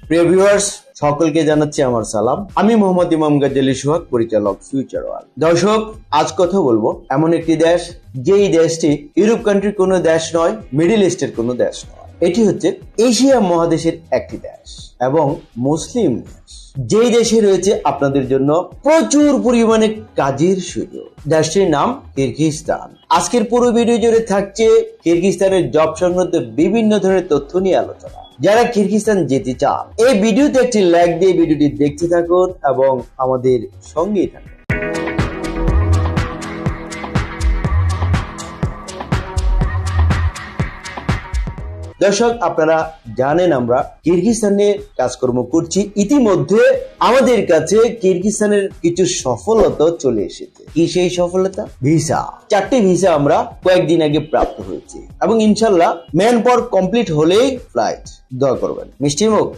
প্রিয় ভিউয়ার্স, সকলকে জানাচ্ছি আমার সালাম। আমি মোহাম্মদ ইমাম গাজ্জালি সোহাগ, পরিচালক ফিউচার ওয়ার্ল্ড। দর্শক, আজ কথা বলবো এমন একটি দেশ, যেই দেশটি ইউরোপ কান্ট্রির কোনো দেশ নয়, মিডল ইস্টের কোনো দেশ নয়। এটি হচ্ছে এশিয়া মহাদেশের একটি দেশ এবং মুসলিম দেশ, যেই দেশে রয়েছে আপনাদের জন্য প্রচুর পরিমাণে কাজের সুযোগ। দেশটির নাম কিরগিজস্তান। আজকের পুরো ভিডিও জুড়ে থাকছে কিরগিজস্তানের জব সংক্রান্ত বিভিন্ন ধরনের তথ্য নিয়ে আলোচনা। যারা কিরগিজস্তান যেতে চান, এই ভিডিওতে একটি লাইক দিয়ে ভিডিওটি দেখতে থাকুন এবং আমাদের সঙ্গেই থাকুন। দর্শক, আপনারা জানেন আমরা কিরগিজস্তানে কাজকর্ম করছি। ইতিমধ্যে আমাদের কাছে কিরগিজস্তানের কিছু সফলতা চলে এসেছে। কি সেই সফলতা? ভিসা। 4টি ভিসা আমরা কয়েকদিন আগে প্রাপ্ত হয়েছে এবং ইনশাল্লাহ ম্যান পাওয়ার কমপ্লিট হলেই ফ্লাইট। দোয়া করবেন। মিষ্টি মুখ।